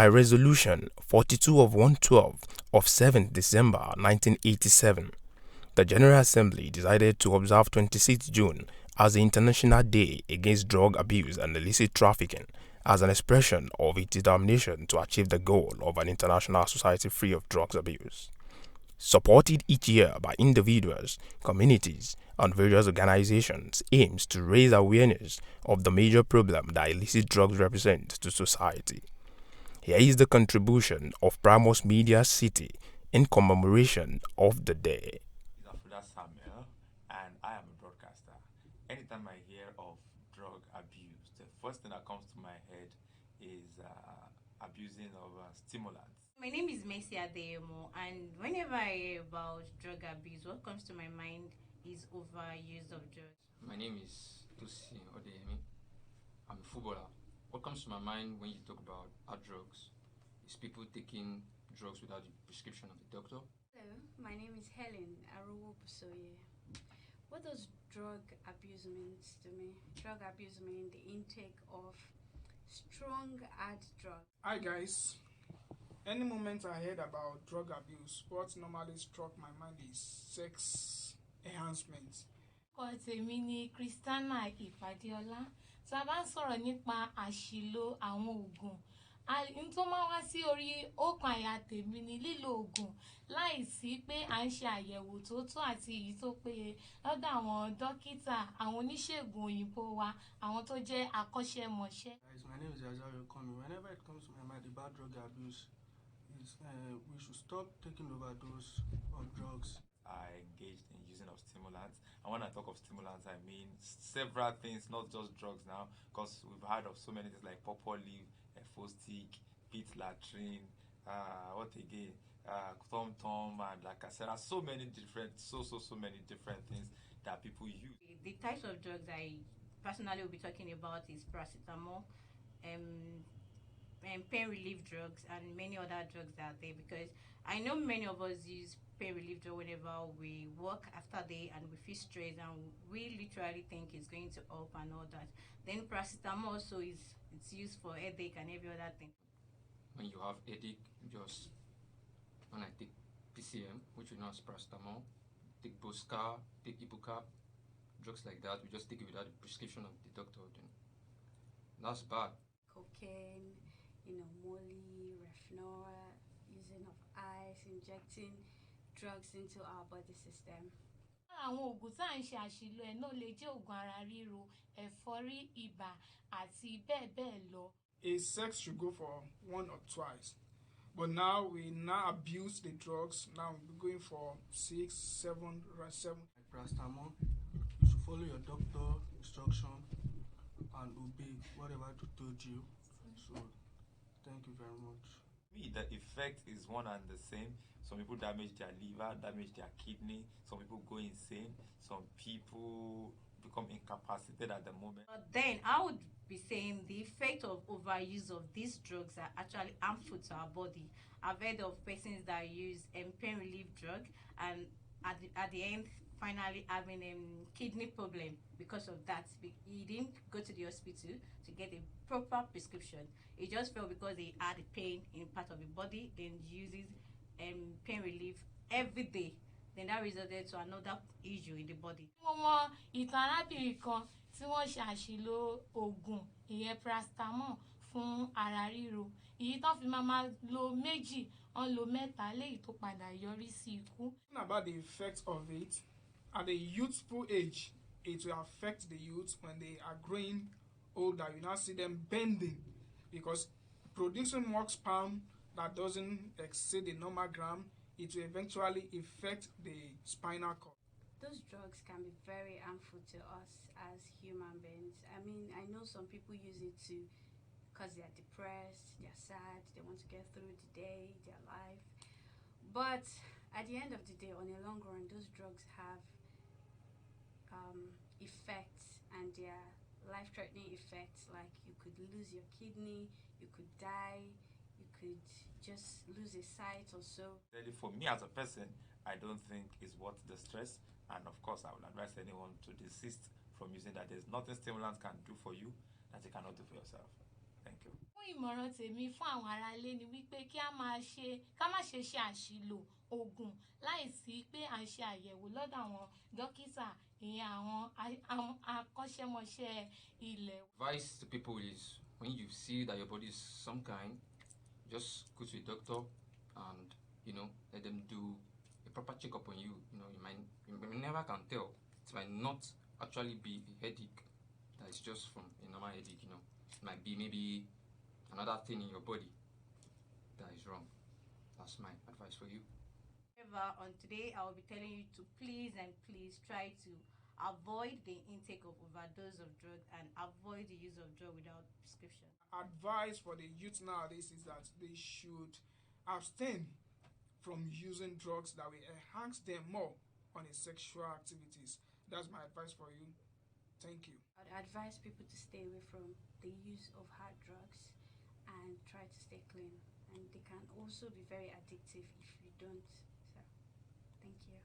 By Resolution 42 of 112 of 7th December 1987, the General Assembly decided to observe 26th June as the International Day Against Drug Abuse and Illicit Trafficking as an expression of its determination to achieve the goal of an international society free of drugs abuse. Supported each year by individuals, communities, and various organizations, aims to raise awareness of the major problem that illicit drugs represent to society. Here is the contribution of Primus Media City in commemoration of the day. Samuel, and I am a broadcaster. Anytime I hear of drug abuse, the first thing that comes to my head is abusing of stimulants. My name is Messi Adeyemo, and whenever I hear about drug abuse, what comes to my mind is overuse of drugs. My name is Tosi Odeyemi. I'm a footballer. What comes to my mind when you talk about hard drugs is people taking drugs without the prescription of the doctor. Hello, my name is Helen Aruwobusoye. What does drug abuse mean to me? Drug abuse means the intake of strong hard drugs. Hi guys. Any moment I heard about drug abuse, what normally struck my mind is sex enhancement. Tèmi ni Christiana Ìpàdéọlá. Tí a bá ń sọ̀rọ̀ nípa àṣìlò àwọn oògùn, n tó máa wá sí orí ọkàn àyà tèmi ni lílo oògùn láìsí pé à ń ṣe àyẹ̀wò tó tó àti èyí tó péye lọ́dọ̀ àwọn dókítà, àwọn oníṣègùn òyìnbó wa, àwọn tó jẹ́ akọ́ṣẹ́mọṣẹ́. Guys, my name is Yazaru Komi. Whenever it comes to my mind about drug abuse, we should stop taking overdose of drugs. I engaged in using of stimulants, and when I talk of stimulants, I mean several things, not just drugs now, because we've heard of so many things like purple leaf, stick, pit latrine, what again, tom, and like I said, so many different things that people use. The types of drugs I personally will be talking about is paracetamol, pain relief drugs, and many other drugs that are there, because I know many of us use pain relief drug whenever we work after day and we feel stressed and we literally think it's going to help and all that. Then paracetamol also it's used for headache and every other thing. When you have headache, when I take PCM, which we know as paracetamol, take Boscar, take Ibucap, drugs like that, we just take it without the prescription of the doctor. Then that's bad. Cocaine, Molly, Refnor, using of ice, injecting drugs into our body system. Àwọn oògùn tá à ń ṣe àṣìlò ẹ̀ náà lè jẹ́ oògùn ara ríro, ẹ̀fọ́rí, ibà àti bẹ́ẹ̀ bẹ́ẹ̀ lọ. A sex should go for one or twice, but now we abuse the drugs. Now we're going for 6, 7, 7. Like paracetamol, you should follow your doctor instruction and obey whatever they told you. So, thank you very much. Me, the effect is one and the same. Some people damage their liver, damage their kidney. Some people go insane. Some people become incapacitated at the moment. But then I would be saying the effect of overuse of these drugs are actually harmful to our body. I've heard of persons that use pain relief drug and at the end finally having a kidney problem because of that. He didn't go to the hospital to get a proper prescription. He just felt because he had a pain in part of the body, then uses pain relief every day. Then that resulted to another issue in the body. Mo mọ ìtàn arábìnrin kan tí wọ́n ṣe àṣìlò oògùn ìyẹn paracetamol fún ara ríro. Èyí tó fi máa lo méjì, wọ́n lo mẹ́ta léyìí tó padà yọrí sí ikú. About the effects of it, at the youthful age, it will affect the youth when they are growing older. You now see them bending because producing more sperm that doesn't exceed the normal gram, it will eventually affect the spinal cord. Those drugs can be very harmful to us as human beings. I mean, I know some people use it because they are depressed, they are sad, they want to get through the day, their life. But at the end of the day, on a long run, those drugs have effects, and they are life-threatening effects. Like you could lose your kidney, you could die, you could just lose a sight or so. For me as a person, I don't think it's worth the stress, and of course I would advise anyone to desist from using that. There's nothing stimulants can do for you that you cannot do for yourself. Thank you. Fún ìmọ̀ràn tèmi fún àwọn aráalé ni wípé ká má ṣe ṣe àṣìlò oògùn láìsí pé à ń ṣe àyẹ̀wò lọ́dọ̀ àwọn dókítà, ìyẹn àwọn akọ́ṣẹ́mọṣẹ́ ilẹ̀. Advice to people is when you see that your body is some kind, just go to a doctor and let them do a proper checkup on you. You may never can tell. It might not actually be a headache that is just from a normal headache. It might be maybe another thing in your body that is wrong. That's my advice for you. However, on today, I will be telling you to please and please try to avoid the intake of overdose of drug and avoid the use of drug without prescription. Advice for the youth nowadays is that they should abstain from using drugs that will enhance them more on their sexual activities. That's my advice for you. Thank you. I'd advise people to stay away from the use of hard drugs and try to stay clean. And they can also be very addictive if you don't. So, thank you.